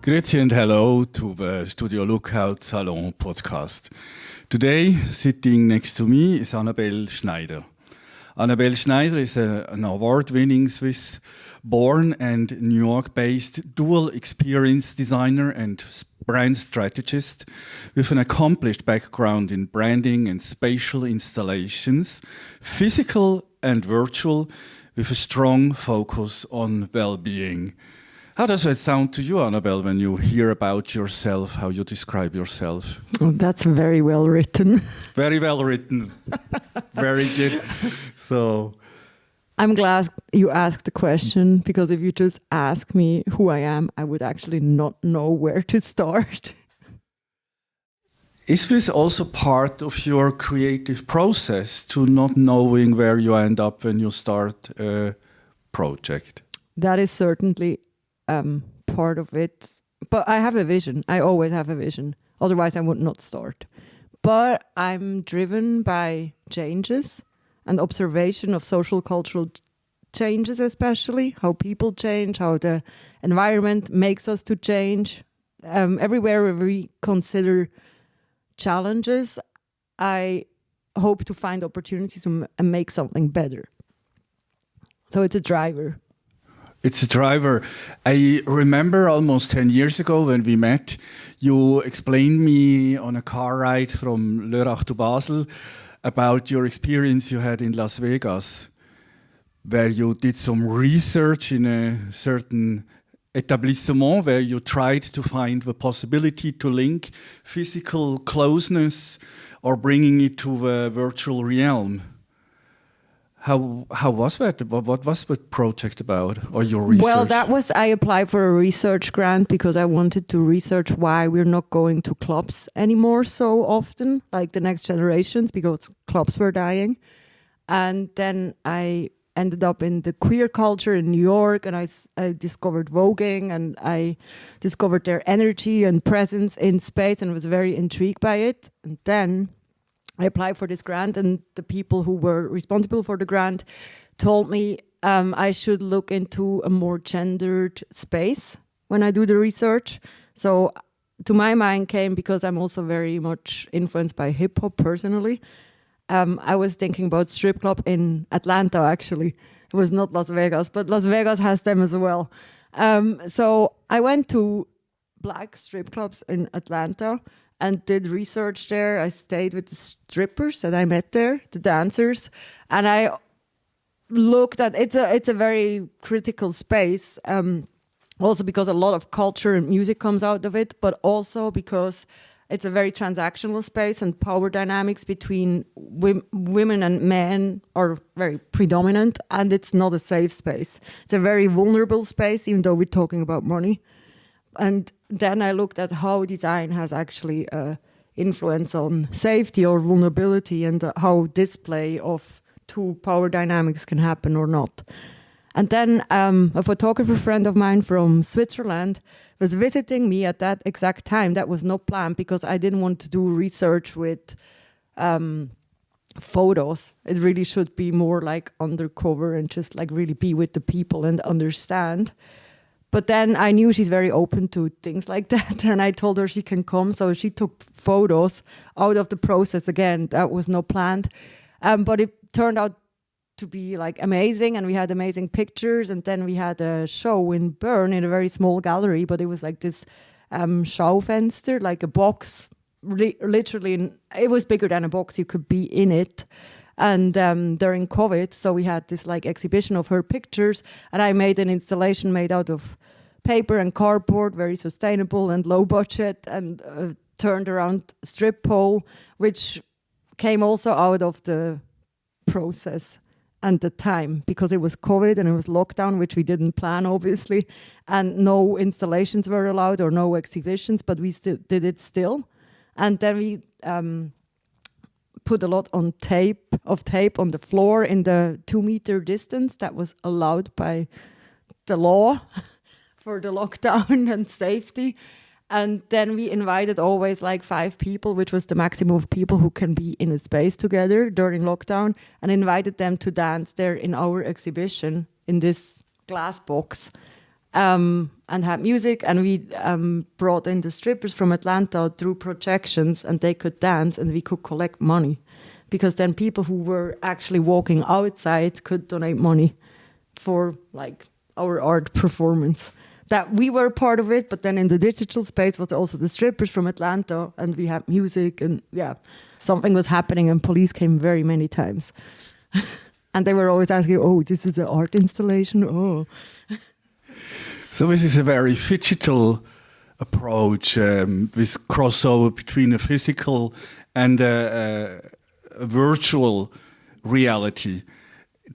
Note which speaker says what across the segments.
Speaker 1: Grüezi and hello to the Studio Lookout Salon podcast. Today, sitting next to me is Annabelle Schneider. Annabelle Schneider is an award-winning Swiss-born and New York-based dual experience designer and brand strategist with an accomplished background in branding and spatial installations, physical and virtual, with a strong focus on well-being. How does that sound to you, Annabelle, when you hear about yourself, how you describe yourself?
Speaker 2: Oh, that's very well written.
Speaker 1: Very well written. Very good. So,
Speaker 2: I'm glad you asked the question, because if you just ask me who I am, I would actually not know where to start.
Speaker 1: Is this also part of your creative process, to not knowing where you end up when you start a project?
Speaker 2: That is certainly part of it. But I have a vision. I always have a vision. Otherwise, I would not start. But I'm driven by changes and observation of social cultural changes, especially how people change, how the environment makes us to change. Everywhere where we consider challenges, I hope to find opportunities and make something better. So it's a driver.
Speaker 1: It's a driver. I remember almost 10 years ago when we met, you explained me on a car ride from Lörrach to Basel about your experience you had in Las Vegas, where you did some research in a certain établissement where you tried to find the possibility to link physical closeness or bringing it to the virtual realm. How was that? What was the project about, or your research?
Speaker 2: Well, I applied for a research grant because I wanted to research why we're not going to clubs anymore so often, like the next generations, because clubs were dying. And then I ended up in the queer culture in New York, and I discovered voguing, and I discovered their energy and presence in space, and was very intrigued by it. And then I applied for this grant, and the people who were responsible for the grant told me I should look into a more gendered space when I do the research. So to my mind came, because I'm also very much influenced by hip hop personally, I was thinking about strip club in Atlanta, actually. It was not Las Vegas, but Las Vegas has them as well. So I went to black strip clubs in Atlanta and did research there. I stayed with the strippers that I met there, the dancers, and I looked at it's a very critical space. Also because a lot of culture and music comes out of it, but also because it's a very transactional space and power dynamics between women and men are very predominant, and it's not a safe space. It's a very vulnerable space, even though we're talking about money. And then I looked at how design has actually influence on safety or vulnerability, and how display of two power dynamics can happen or not. And then a photographer friend of mine from Switzerland was visiting me at that exact time. That was not planned, because I didn't want to do research with photos. It really should be more like undercover and just like really be with the people and understand. But then I knew she's very open to things like that, and I told her she can come. So she took photos out of the process. Again, that was not planned. But it turned out to be like amazing, and we had amazing pictures. And then we had a show in Bern in a very small gallery, but it was like this Schaufenster, like a box, literally. It was bigger than a box. You could be in it. And during COVID, so we had this like exhibition of her pictures, and I made an installation made out of paper and cardboard, very sustainable and low budget, and turned around strip pole, which came also out of the process and the time, because it was COVID and it was lockdown, which we didn't plan, obviously, and no installations were allowed or no exhibitions, but we still did it still. And then we put a lot on tape on the floor in the 2-meter distance that was allowed by the law for the lockdown and safety. And then we invited always like 5 people, which was the maximum of people who can be in a space together during lockdown, and invited them to dance there in our exhibition in this glass box. and had music, and we brought in the strippers from Atlanta through projections, and they could dance, and we could collect money, because then people who were actually walking outside could donate money for like our art performance. That we were part of it, but then in the digital space was also the strippers from Atlanta, and we had music, and something was happening, and police came very many times. And they were always asking, oh, this is an art installation? Oh.
Speaker 1: So this is a very digital approach, with crossover between a physical and a virtual reality.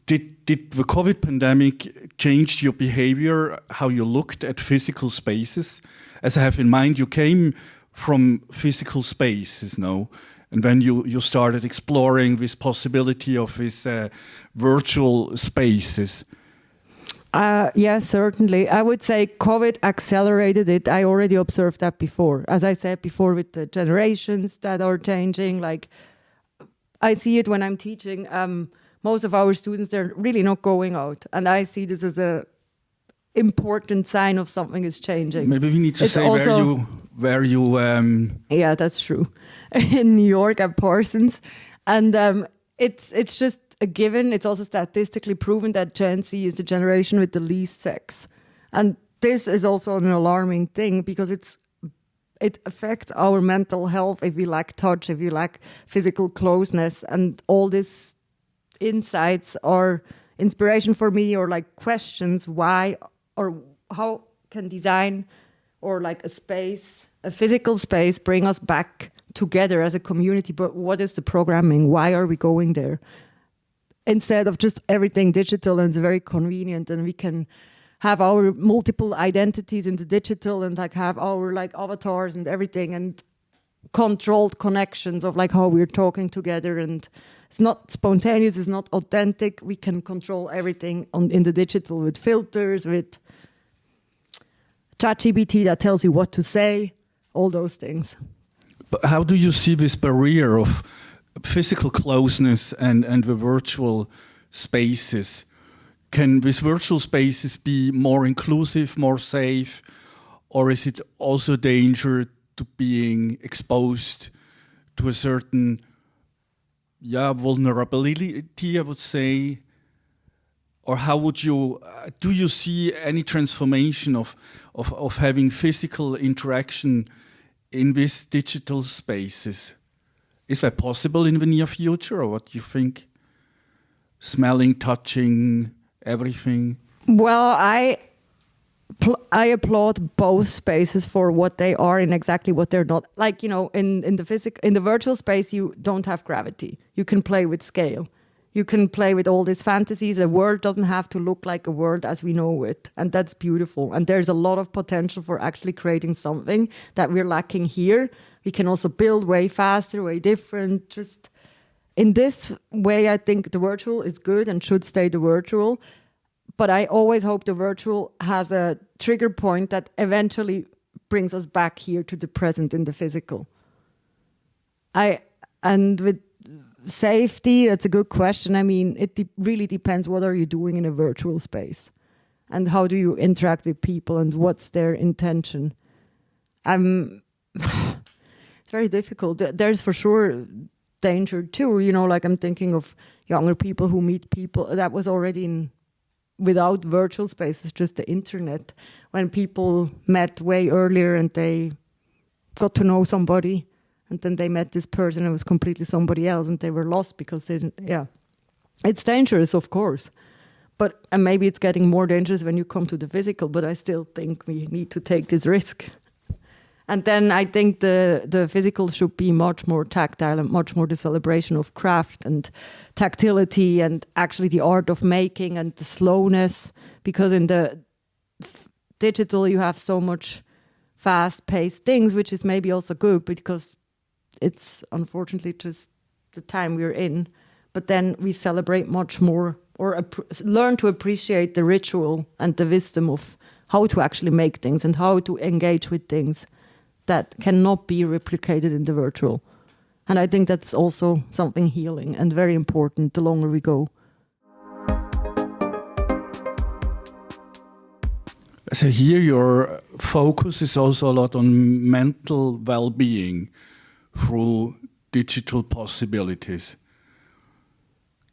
Speaker 1: Did the COVID pandemic change your behavior, how you looked at physical spaces? As I have in mind, you came from physical spaces, no? And then you started exploring this possibility of these virtual spaces.
Speaker 2: Yes, certainly. I would say COVID accelerated it. I already observed that before. As I said before, with the generations that are changing, like I see it when I'm teaching. Most of our students, they're really not going out. And I see this as a important sign of something is changing.
Speaker 1: Maybe we need to say also, where you.
Speaker 2: Yeah, that's true. In New York at Parsons. And it's just a given. It's also statistically proven that Gen Z is the generation with the least sex. And this is also an alarming thing, because it affects our mental health if we lack touch, if we lack physical closeness, and all these insights or inspiration for me, or like questions why or how can design or like a physical space bring us back together as a community. But what is the programming? Why are we going there? Instead of just everything digital, and it's very convenient, and we can have our multiple identities in the digital, and like have our like avatars and everything, and controlled connections of like how we're talking together, and it's not spontaneous, it's not authentic. We can control everything in the digital with filters, with ChatGPT that tells you what to say, all those things.
Speaker 1: But how do you see this barrier of physical closeness and the virtual spaces? Can these virtual spaces be more inclusive, more safe, or is it also danger to being exposed to a certain vulnerability, I would say? Or how would you, do you see any transformation of having physical interaction in these digital spaces? Is that possible in the near future, or what do you think? Smelling, touching, everything?
Speaker 2: Well, I applaud both spaces for what they are and exactly what they're not. Like, you know, in the virtual space, you don't have gravity. You can play with scale. You can play with all these fantasies. A world doesn't have to look like a world as we know it. And that's beautiful. And there's a lot of potential for actually creating something that we're lacking here. We can also build way faster, way different. Just in this way, I think the virtual is good and should stay the virtual. But I always hope the virtual has a trigger point that eventually brings us back here to the present in the physical. And with safety, that's a good question. I mean, it really depends what are you doing in a virtual space, and how do you interact with people, and what's their intention. It's very difficult. There's for sure danger too. You know, like I'm thinking of younger people who meet people that was already without virtual spaces, just the internet, when people met way earlier and they got to know somebody. And then they met this person and it was completely somebody else, and they were lost because they didn't, It's dangerous, of course. And maybe it's getting more dangerous when you come to the physical, but I still think we need to take this risk. And then I think the physical should be much more tactile and much more the celebration of craft and tactility and actually the art of making and the slowness. Because in the digital you have so much fast-paced things, which is maybe also good because it's unfortunately just the time we're in. But then we celebrate much more, or learn to appreciate the ritual and the wisdom of how to actually make things and how to engage with things that cannot be replicated in the virtual. And I think that's also something healing and very important the longer we go.
Speaker 1: So here your focus is also a lot on mental well-being through digital possibilities.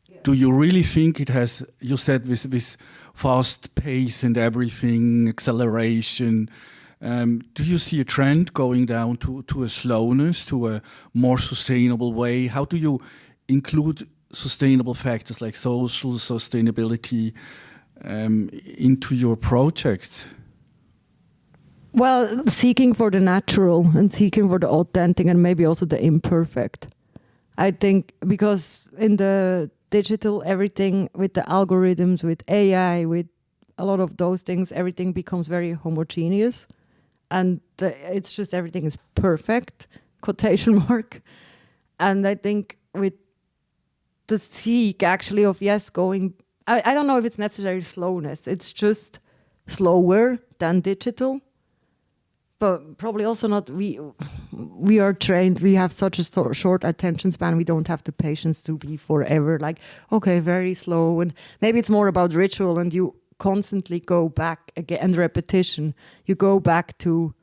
Speaker 1: Yeah. Do you really think it has, you said with fast pace and everything, acceleration, do you see a trend going down to a slowness, to a more sustainable way? How do you include sustainable factors like social sustainability into your projects?
Speaker 2: Well, seeking for the natural and seeking for the authentic and maybe also the imperfect. I think because in the digital, everything with the algorithms, with AI, with a lot of those things, everything becomes very homogeneous. And it's just everything is perfect, quotation mark. And I think with the seek actually of, yes, going, I don't know if it's necessarily slowness. It's just slower than digital. But probably also not, we are trained, we have such a short attention span, we don't have the patience to be forever like, okay, very slow. And maybe it's more about ritual and you constantly go back again, and repetition. You go back to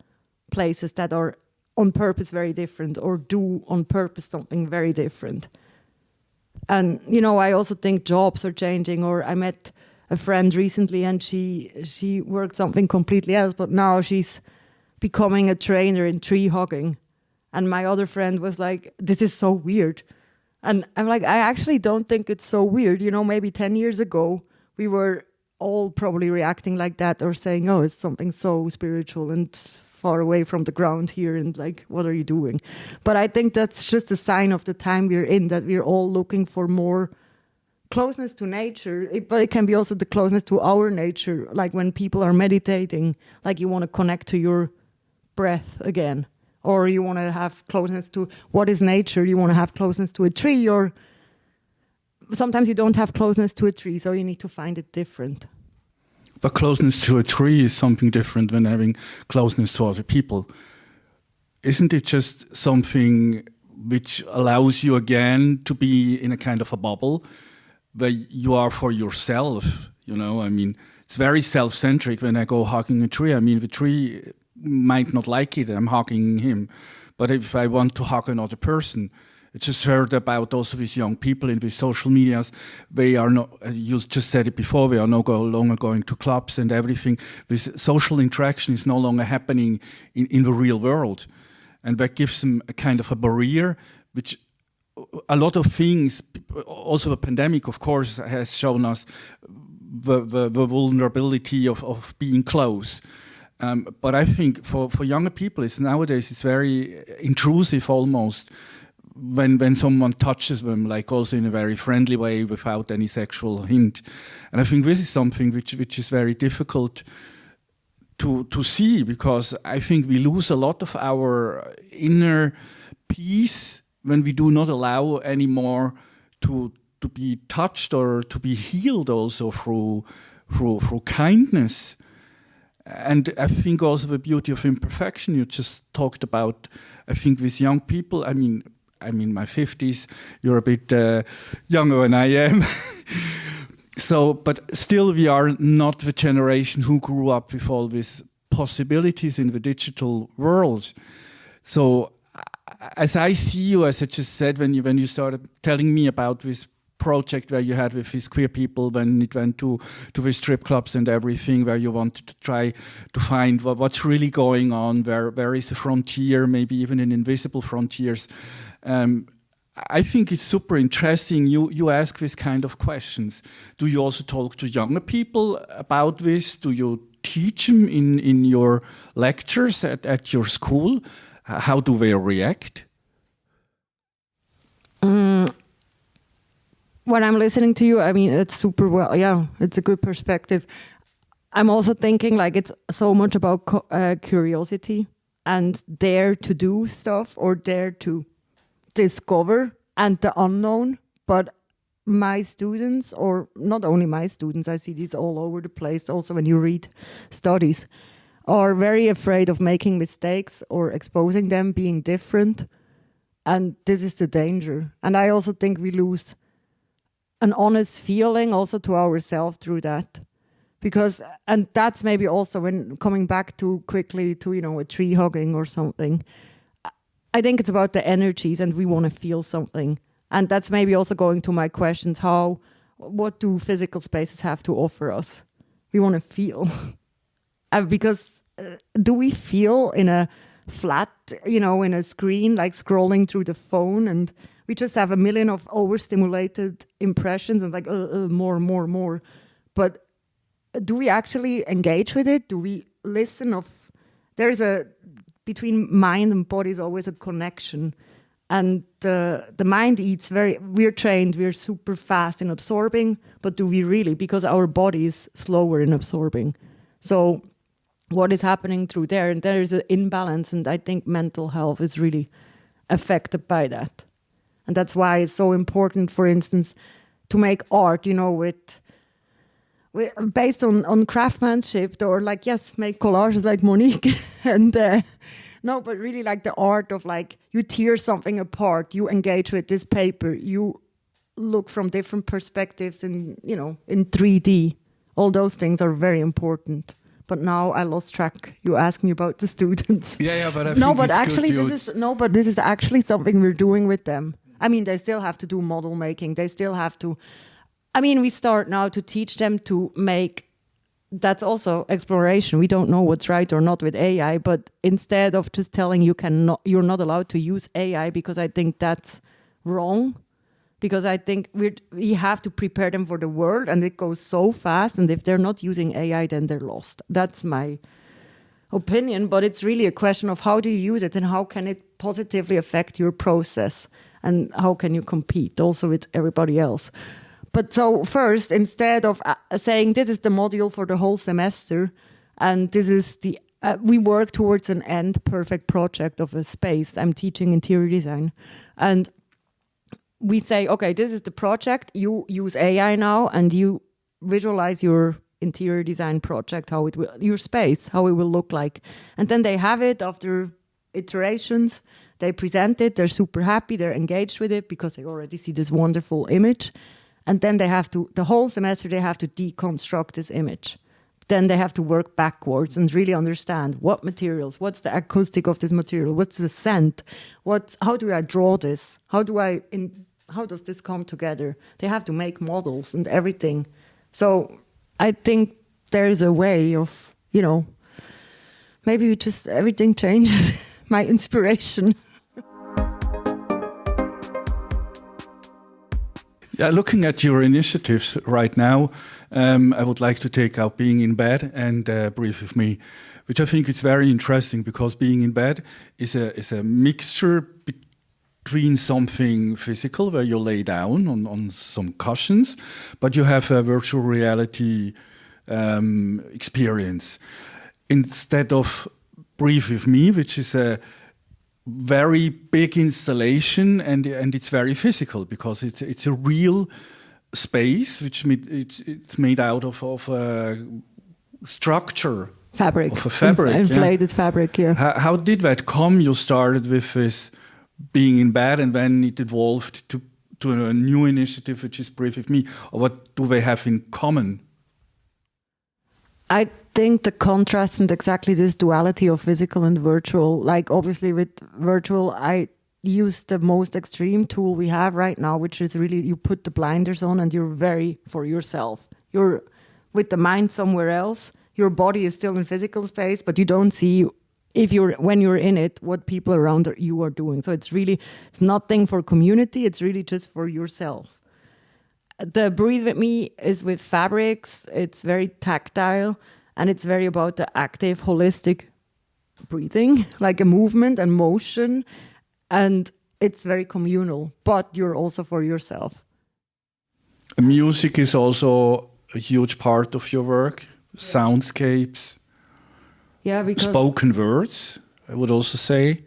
Speaker 2: places that are on purpose very different or do on purpose something very different. And, you know, I also think jobs are changing, or I met a friend recently and she worked something completely else, but now she's becoming a trainer in tree hugging. And my other friend was like, this is so weird. And I'm like, I actually don't think it's so weird. You know, maybe 10 years ago, we were all probably reacting like that or saying, oh, it's something so spiritual and far away from the ground here. And like, what are you doing? But I think that's just a sign of the time we're in, that we're all looking for more closeness to nature, but it can be also the closeness to our nature. Like when people are meditating, like you want to connect to your breath again, or you want to have closeness to what is nature. You want to have closeness to a tree, or sometimes you don't have closeness to a tree, so you need to find it different.
Speaker 1: But closeness to a tree is something different than having closeness to other people. Isn't it just something which allows you again to be in a kind of a bubble where you are for yourself? You know, I mean, it's very self-centric when I go hugging a tree. I mean, the tree might not like it, I'm hugging him. But if I want to hug another person, I just heard about also these young people in these social medias. They are not, you just said it before, we are no longer going to clubs and everything. This social interaction is no longer happening in the real world. And that gives them a kind of a barrier, which a lot of things, also the pandemic, of course, has shown us the vulnerability of being close. But I think for younger people, nowadays it's very intrusive almost when someone touches them, like also in a very friendly way without any sexual hint. And I think this is something which is very difficult to see, because I think we lose a lot of our inner peace when we do not allow anymore to be touched or to be healed also through kindness. And I think also the beauty of imperfection you just talked about. I think with young people, I'm in my 50s, you're a bit younger than I am. So, but still we are not the generation who grew up with all these possibilities in the digital world. So as I see you, as I just said, when you started telling me about this project where you had with these queer people, when it went to the strip clubs and everything, where you wanted to try to find what's really going on, where is the frontier, maybe even in invisible frontiers. I think it's super interesting. You ask this kind of questions. Do you also talk to younger people about this? Do you teach them in your lectures at your school? How do they react?
Speaker 2: When I'm listening to you, I mean, it's super well. Yeah, it's a good perspective. I'm also thinking like it's so much about curiosity and dare to do stuff or dare to discover and the unknown. But my students, or not only my students, I see these all over the place, also when you read studies, are very afraid of making mistakes or exposing them, being different. And this is the danger. And I also think we lose an honest feeling also to ourselves through that. And that's maybe also when coming back to quickly to, a tree hugging or something. I think it's about the energies and we want to feel something. And that's maybe also going to my questions. What do physical spaces have to offer us? We want to feel. Because do we feel in a flat, in a screen, like scrolling through the phone, and we just have a million of overstimulated impressions and like, more. But do we actually engage with it? Do we listen between mind and body is always a connection. And the mind eats we're trained, we're super fast in absorbing, but do we really? Because our body is slower in absorbing. So what is happening through there? And there is an imbalance, and I think mental health is really affected by that. And that's why it's so important, for instance, to make art, with based on craftsmanship, or like, yes, make collages like Monique. And no, but really like the art of like, you tear something apart, you engage with this paper, you look from different perspectives in 3D. All those things are very important. But now I lost track. You asked me about the students.
Speaker 1: Yeah, but
Speaker 2: this is actually something we're doing with them. I mean, they still have to do model making. They still have to. I mean, we start now to teach them to make. That's also exploration. We don't know what's right or not with AI, but instead of just telling you're not allowed to use AI, because I think that's wrong. Because I think we have to prepare them for the world, and it goes so fast. And if they're not using AI, then they're lost. That's my opinion. But it's really a question of how do you use it and how can it positively affect your process, and how can you compete also with everybody else. But so first, instead of saying this is the module for the whole semester, and this is we work towards an end perfect project of a space. I'm teaching interior design, and we say, okay, this is the project. You use AI now, and you visualize your interior design project, your space, how it will look like. And then they have it after iterations. They present it. They're super happy. They're engaged with it because they already see this wonderful image. And then the whole semester, they have to deconstruct this image. Then they have to work backwards and really understand what materials, what's the acoustic of this material, what's the scent, how do I draw this, how does this come together? They have to make models and everything. So I think there's a way of, maybe everything changes. My inspiration.
Speaker 1: Yeah, looking at your initiatives right now, I would like to take out Being in Bed and Breathe With Me, which I think is very interesting, because Being in Bed is a mixture between something physical where you lay down on some cushions, but you have a virtual reality experience. Instead of Breathe With Me, which is a very big installation, and it's very physical because it's a real space which it's made out of a structure,
Speaker 2: fabric,
Speaker 1: of a fabric,
Speaker 2: inflated fabric. Yeah.
Speaker 1: How did that come? You started with this Being in Bed, and then it evolved to a new initiative which is Breathe With Me. Or what do they have in common?
Speaker 2: I think the contrast and exactly this duality of physical and virtual, like obviously with virtual, I use the most extreme tool we have right now, which is really you put the blinders on and you're very for yourself. You're with the mind somewhere else. Your body is still in physical space, but you don't see when you're in it, what people around you are doing. So it's nothing for community. It's really just for yourself. The Breathe With Me is with fabrics. It's very tactile, and it's very about the active, holistic breathing, like a movement and motion. And it's very communal, but you're also for yourself.
Speaker 1: Music is also a huge part of your work. Soundscapes.
Speaker 2: Yeah, because
Speaker 1: spoken words, I would also say.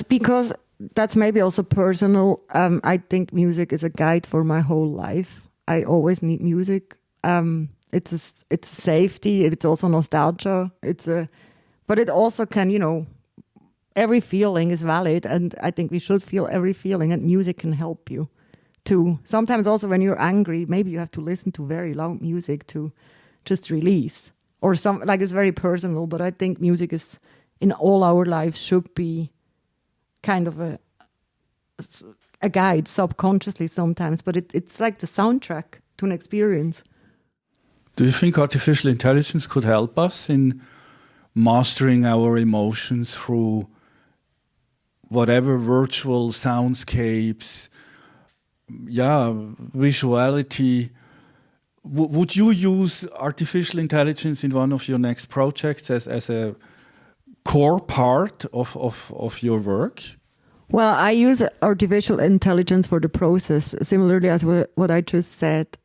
Speaker 2: Because that's maybe also personal. I think music is a guide for my whole life. I always need music. It's a safety. It's also nostalgia. But it also can, every feeling is valid, and I think we should feel every feeling, and music can help you to, sometimes also when you're angry, maybe you have to listen to very loud music to just release. Or some, like, it's very personal, but I think music is, in all our lives, should be kind of a guide subconsciously sometimes, but it's like the soundtrack to an experience.
Speaker 1: Do you think artificial intelligence could help us in mastering our emotions through whatever virtual soundscapes, visuality? Would you use artificial intelligence in one of your next projects as a core part of your work?
Speaker 2: Well, I use artificial intelligence for the process, similarly as what I just said,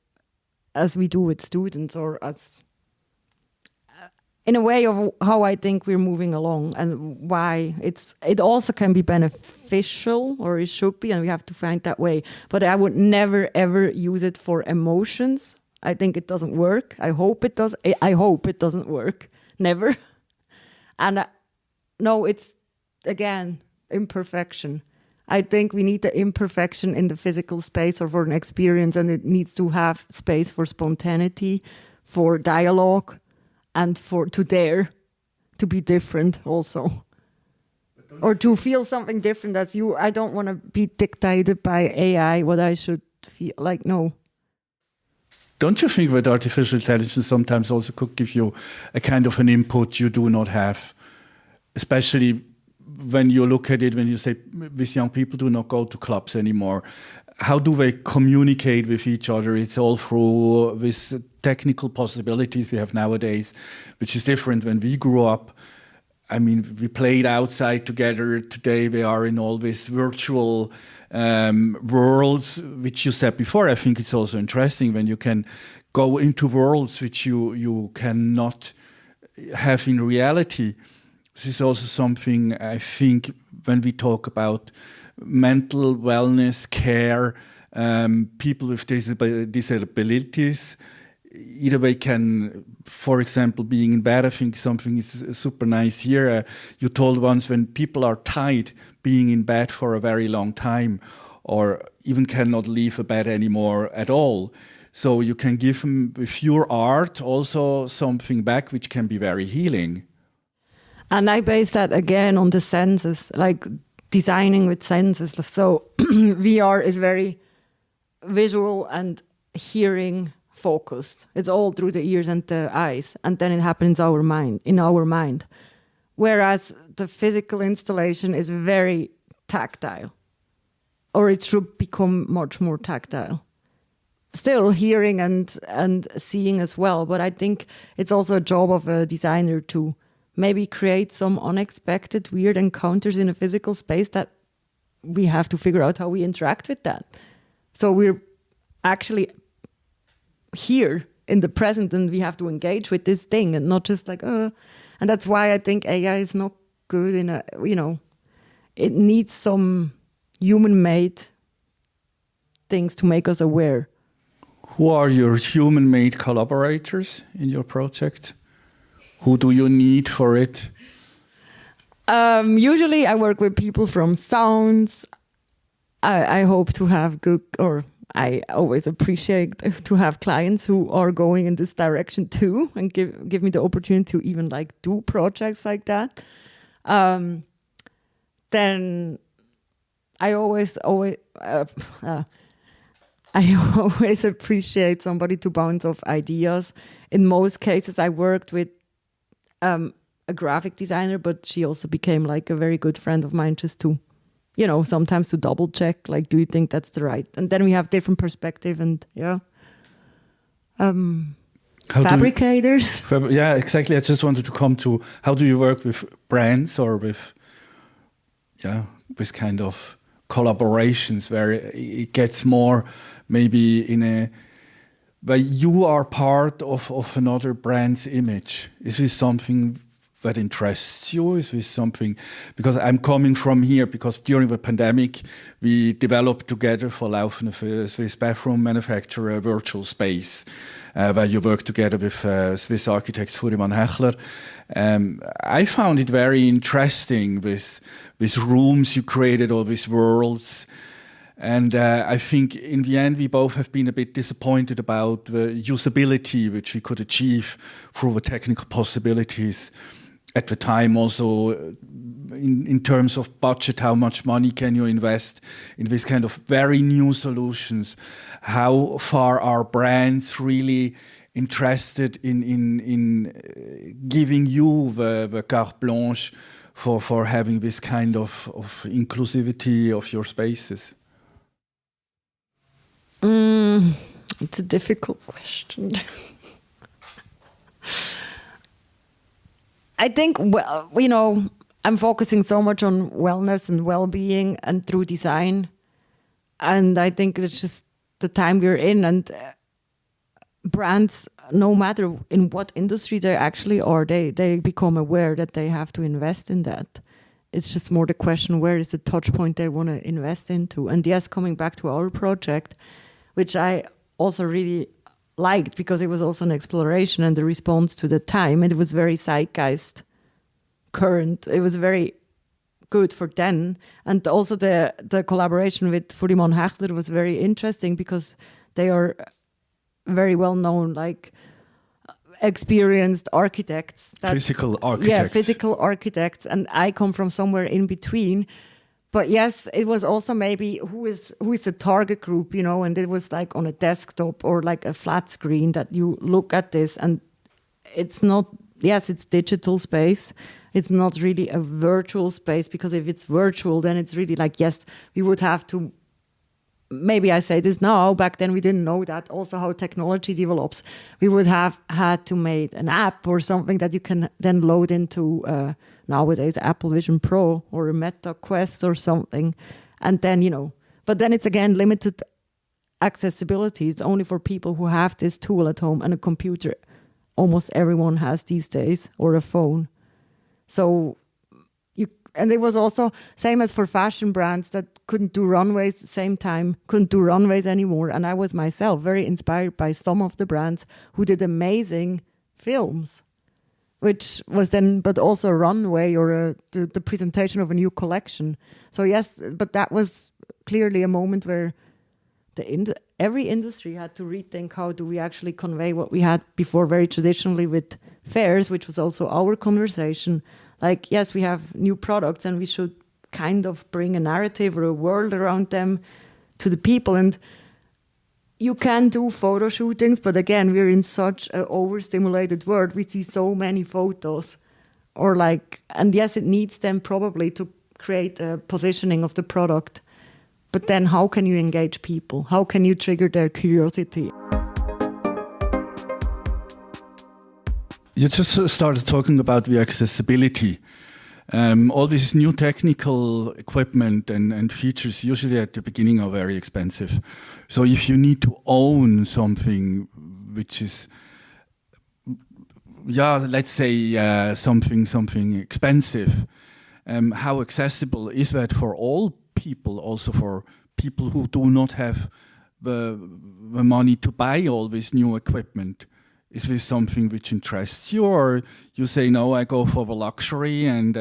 Speaker 2: as we do with students, or as in a way of how I think we're moving along and why it also can be beneficial, or it should be, and we have to find that way. But I would never, ever use it for emotions. I think it doesn't work. I hope it does. I hope it doesn't work. Never. And no, it's, again, imperfection. I think we need the imperfection in the physical space or for an experience, and it needs to have space for spontaneity, for dialogue, and to dare to be different also. Or to feel something different as you. I don't want to be dictated by AI what I should feel like, no.
Speaker 1: Don't you think that artificial intelligence sometimes also could give you a kind of an input you do not have? Especially when you look at it, when you say these young people do not go to clubs anymore, how do they communicate with each other? It's all through these technical possibilities we have nowadays, which is different when we grew up. I mean, we played outside together. Today we are in all these virtual worlds, which you said before. I think it's also interesting when you can go into worlds which you cannot have in reality. This is also something I think when we talk about mental wellness care, people with disabilities, either they can, for example, being in bed, I think something is super nice here. You told once when people are tired, being in bed for a very long time, or even cannot leave a bed anymore at all. So you can give them, with your art, also something back which can be very healing.
Speaker 2: And I base that again on the senses, like designing with senses. So VR is very visual and hearing focused. It's all through the ears and the eyes, and then it happens in our mind. Whereas the physical installation is very tactile, or it should become much more tactile. Still hearing and seeing as well, but I think it's also a job of a designer to maybe create some unexpected weird encounters in a physical space that we have to figure out how we interact with that. So we're actually here in the present, and we have to engage with this thing and not just like, and that's why I think AI is not good in it needs some human-made things to make us aware.
Speaker 1: Who are your human-made collaborators in your project? Who do you need for it?
Speaker 2: Usually I work with people from sounds. I hope to have good, or I always appreciate to have clients who are going in this direction too, and give me the opportunity to even like do projects like that. Then I always appreciate somebody to bounce off ideas. In most cases, I worked with a graphic designer, but she also became like a very good friend of mine, just to, sometimes to double check, like, do you think that's the right? And then we have different perspective, and fabricators.
Speaker 1: Yeah, exactly. I just wanted to come to, how do you work with brands or with kind of collaborations where it gets more maybe where you are part of another brand's image? Is this something that interests you? Is this something, because I'm coming from here, because during the pandemic, we developed together for Laufen, a Swiss bathroom manufacturer, a virtual space, where you work together with Swiss architect Furiman Hechler. I found it very interesting with rooms you created, all these worlds. And I think in the end, we both have been a bit disappointed about the usability which we could achieve through the technical possibilities at the time. Also, in terms of budget, how much money can you invest in this kind of very new solutions? How far are brands really interested in giving you the carte blanche for having this kind of inclusivity of your spaces?
Speaker 2: It's a difficult question. I think, well, you know, I'm focusing so much on wellness and well-being and through design. And I think it's just the time we're in, and brands, no matter in what industry they actually are, they become aware that they have to invest in that. It's just more the question, where is the touch point they want to invest into? And yes, coming back to our project, which I also really liked because it was also an exploration and the response to the time. It was very zeitgeist current. It was very good for then. And also the collaboration with Fulimon Hechtler was very interesting because they are very well known, like experienced architects.
Speaker 1: Physical architects.
Speaker 2: Yeah, physical architects. And I come from somewhere in between. But yes, it was also maybe who is the target group, you know, and it was like on a desktop or like a flat screen that you look at this, and it's not, yes, it's digital space. It's not really a virtual space, because if it's virtual, then it's really like, yes, we would have to, maybe I say this now, back then we didn't know that, also how technology develops. We would have had to make an app or something that you can then load into nowadays Apple Vision Pro or a Meta Quest or something. And then, you know, but then it's again limited accessibility. It's only for people who have this tool at home, and a computer almost everyone has these days, or a phone. So and it was also same as for fashion brands that couldn't do runways at the same time, couldn't do runways anymore. And I was myself very inspired by some of the brands who did amazing films, which was then, but also a runway or the presentation of a new collection. So yes, but that was clearly a moment where every industry had to rethink how do we actually convey what we had before very traditionally with fairs, which was also our conversation. Like, yes, we have new products and we should kind of bring a narrative or a world around them to the people. And you can do photo shootings, but again, we're in such an overstimulated world. We see so many photos, or like, and yes, it needs them probably to create a positioning of the product. But then how can you engage people? How can you trigger their curiosity?
Speaker 1: You just started talking about the accessibility. All this new technical equipment and features usually at the beginning are very expensive. So if you need to own something which is, let's say something expensive, how accessible is that for all people, also for people who do not have the money to buy all this new equipment? Is this something which interests you, or you say, no, I go for the luxury and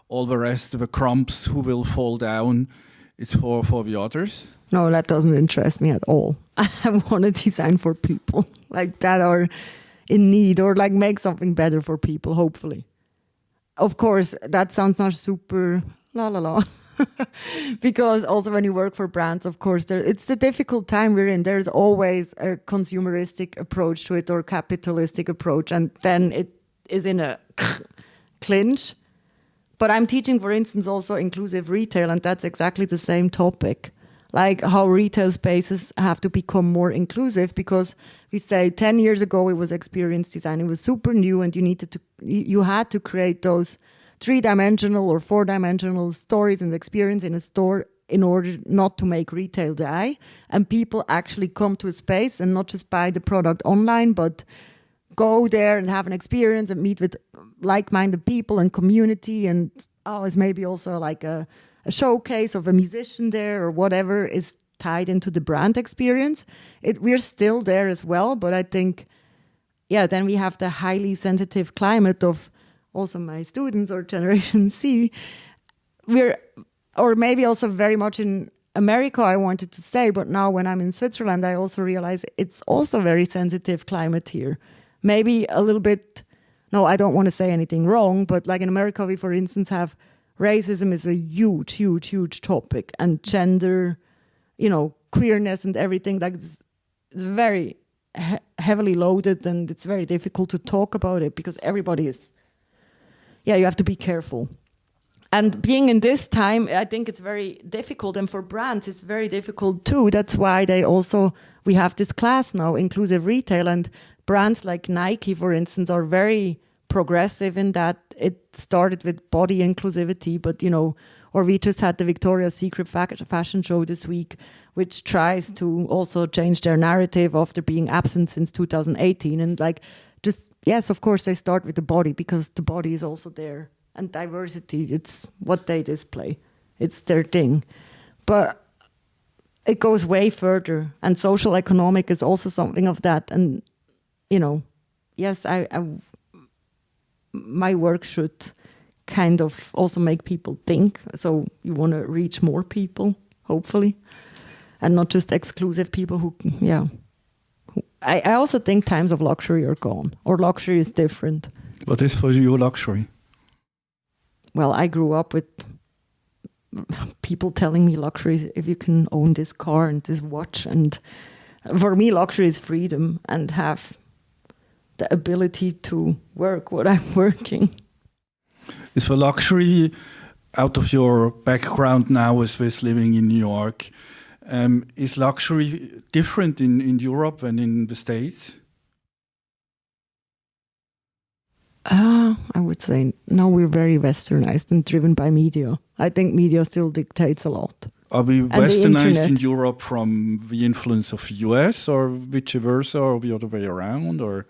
Speaker 1: all the rest of the crumbs who will fall down, it's for the others?
Speaker 2: No, that doesn't interest me at all. I want to design for people like that are in need, or like make something better for people, hopefully. Of course, that sounds not super la. Because also when you work for brands, of course, it's the difficult time we're in. There's always a consumeristic approach to it, or capitalistic approach, and then it is in a clinch. But I'm teaching, for instance, also inclusive retail, and that's exactly the same topic. Like how retail spaces have to become more inclusive, because we say 10 years ago it was experience design. It was super new, and you had to create those 3-dimensional or 4-dimensional stories and experience in a store in order not to make retail die. And people actually come to a space and not just buy the product online, but go there and have an experience and meet with like-minded people and community. And it's maybe also like a showcase of a musician there, or whatever is tied into the brand experience. We're still there as well, but I think, then we have the highly sensitive climate of also my students or Generation C. Or maybe also very much in America I wanted to stay, but now when I'm in Switzerland, I also realize it's also very sensitive climate here. Maybe a little bit, no, I don't want to say anything wrong, but like in America, we, for instance, have racism is a huge, huge, huge topic, and gender, queerness and everything, like it's very heavily loaded, and it's very difficult to talk about it because everybody is, you have to be careful. And being in this time, I think it's very difficult. And for brands, it's very difficult too. That's why we have this class now, inclusive retail. And brands like Nike, for instance, are very progressive in that. It started with body inclusivity, but, or we just had the Victoria's Secret fashion show this week, which tries to also change their narrative after being absent since 2018. And yes, of course, they start with the body because the body is also there. And diversity, it's what they display. It's their thing. But it goes way further. And social economic is also something of that. And, yes, my work should kind of also make people think. So you want to reach more people, hopefully. And not just exclusive people who. I also think times of luxury are gone. Or luxury is different.
Speaker 1: What is for you luxury?
Speaker 2: Well, I grew up with people telling me luxury if you can own this car and this watch. And for me, luxury is freedom and have the ability to work what I'm working.
Speaker 1: Is for luxury, out of your background now as Swiss living in New York, is luxury different in Europe and in the States?
Speaker 2: I would say no, we're very westernized and driven by media. I think media still dictates a lot.
Speaker 1: Are we westernized in Europe from the influence of the US or vice versa or the other way around? Or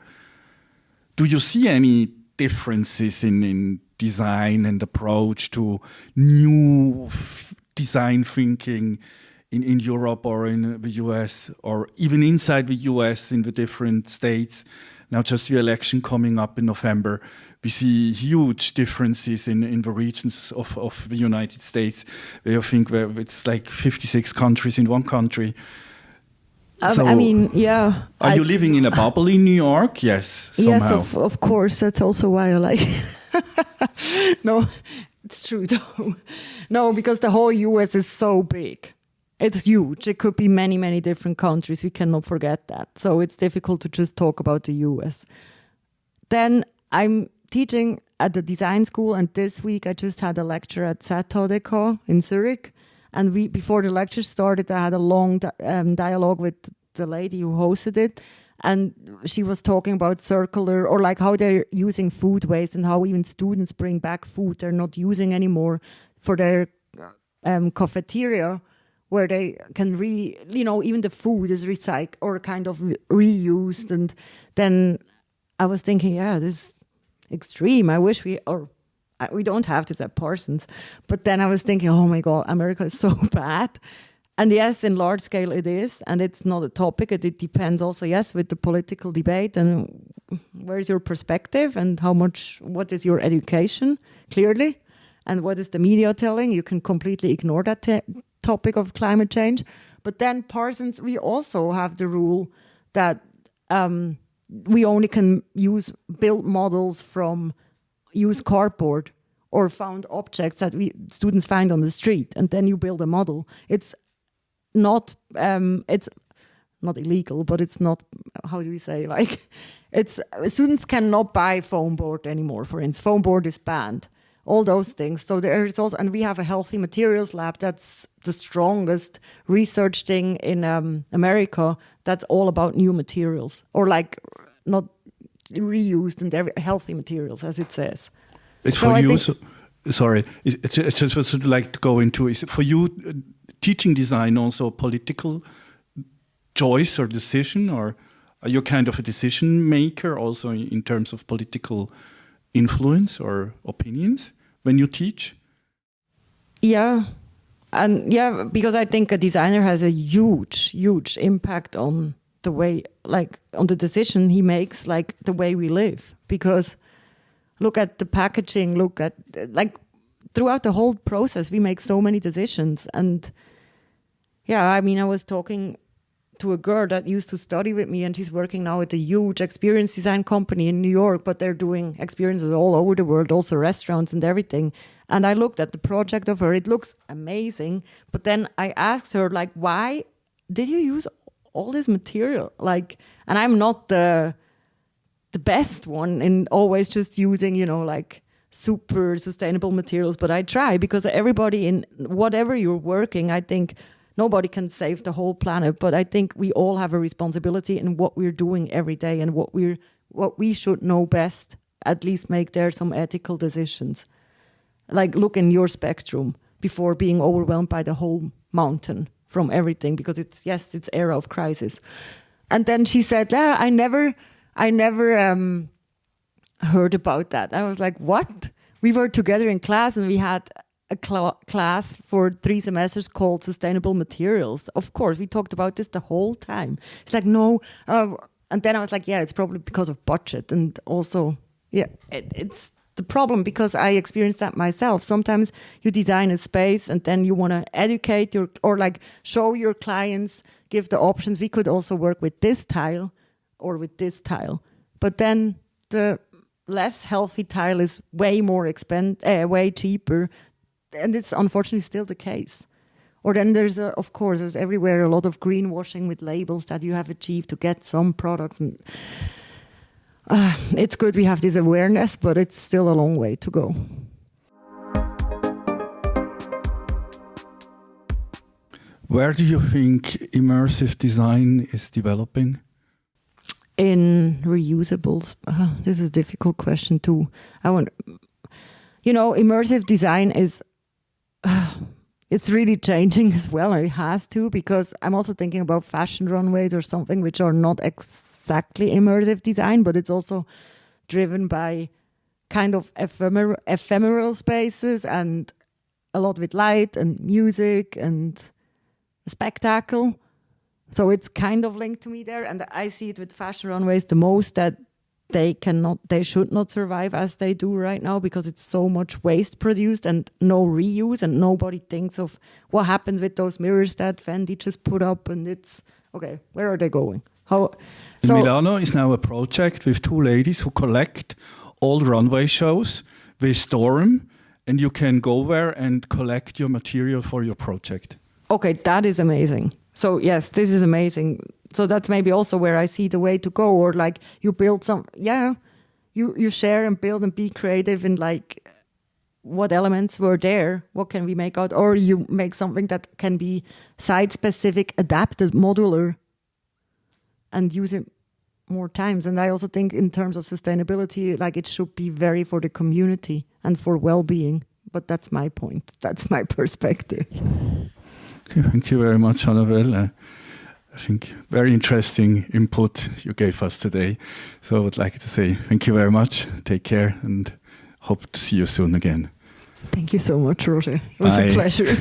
Speaker 1: do you see any differences in design and approach to new design thinking in Europe or in the US or even inside the US in the different states? Now, just the election coming up in November, we see huge differences in the regions of the United States. I think it's like 56 countries in one country. So,
Speaker 2: I mean, yeah.
Speaker 1: Are you living in a bubble in New York? Yes, somehow.
Speaker 2: Yes, of course. That's also why I like it. No, it's true though. No, because the whole US is so big. It's huge. It could be many, many different countries. We cannot forget that. So it's difficult to just talk about the US. Then I'm teaching at the design school, and this week I just had a lecture at Satodeko in Zurich. And before the lecture started, I had a long dialogue with the lady who hosted it. And she was talking about circular, or like how they're using food waste and how even students bring back food they're not using anymore for their cafeteria, where they can even the food is recycled or kind of reused. And then I was thinking, this is extreme. I wish we don't have this at Parsons. But then I was thinking, oh my God, America is so bad. And yes, in large scale it is, and it's not a topic. It depends also, yes, with the political debate and where's your perspective and what is your education, clearly, and what is the media telling. You can completely ignore that topic of climate change. But then Parsons, we also have the rule that we only can build models from used cardboard or found objects that students find on the street, and then you build a model. It's not illegal, but it's not, how do we say, students cannot buy foam board anymore, for instance. Foam board is banned. All those things. So there is also, and we have a healthy materials lab that's the strongest research thing in America. That's all about new materials, or not reused and healthy materials, as it says.
Speaker 1: It's for you. Sorry, it's just what I'd like to go into. Is it for you teaching design also a political choice or decision, or are you kind of a decision maker also in terms of political influence or opinions when you teach?
Speaker 2: Yeah. And because I think a designer has a huge impact on the way, on the decision he makes, the way we live. Because look at the packaging, look at, throughout the whole process, we make so many decisions. And Yeah, I mean, I was talking to a girl that used to study with me, and she's working now at a huge experience design company in New York, but they're doing experiences all over the world, also restaurants and everything. And I looked at the project of her. It looks amazing. But then I asked her, like, why did you use all this material? Like, and I'm not the best one in always just using, you know, like super sustainable materials, but I try, because everybody, in whatever you're working, I think nobody can save the whole planet, but I think we all have a responsibility in what we're doing every day, and what we should know best, at least make there some ethical decisions. Like, look in your spectrum before being overwhelmed by the whole mountain from everything, because it's era of crisis. And then she said, yeah, I never heard about that. I was like, what? We were together in class, and we had a class for 3 semesters called Sustainable Materials. Of course, we talked about this the whole time. It's like, no. And then I was like, yeah, it's probably because of budget. And also, yeah, it's the problem, because I experienced that myself. Sometimes you design a space and then you want to educate or like show your clients, give the options. We could also work with this tile or with this tile. But then the less healthy tile is way more way cheaper. And it's unfortunately still the case. Or then there's everywhere a lot of greenwashing with labels that you have achieved to get some products. And it's good we have this awareness, but it's still a long way to go.
Speaker 1: Where do you think immersive design is developing?
Speaker 2: In reusables. This is a difficult question too. Immersive design is... it's really changing as well. It has to, because I'm also thinking about fashion runways or something which are not exactly immersive design, but it's also driven by kind of ephemeral spaces and a lot with light and music and spectacle. So it's kind of linked to me there. And I see it with fashion runways the most, that they should not survive as they do right now, because it's so much waste produced and no reuse, and nobody thinks of what happens with those mirrors that Fendi just put up. And it's, okay, where are they going?
Speaker 1: In Milano is now a project with 2 ladies who collect all runway shows. They store them, and you can go there and collect your material for your project.
Speaker 2: Okay, that is amazing. So yes, this is amazing. So that's maybe also where I see the way to go, or like you build you share and build and be creative in like what elements were there, what can we make out, or you make something that can be site-specific, adapted, modular, and use it more times. And I also think in terms of sustainability, like it should be very for the community and for well-being. But that's my point. That's my perspective.
Speaker 1: Okay, thank you very much, Annabelle. I think very interesting input you gave us today. So I would like to say thank you very much. Take care, and hope to see you soon again.
Speaker 2: Thank you so much, Roger. It was a pleasure.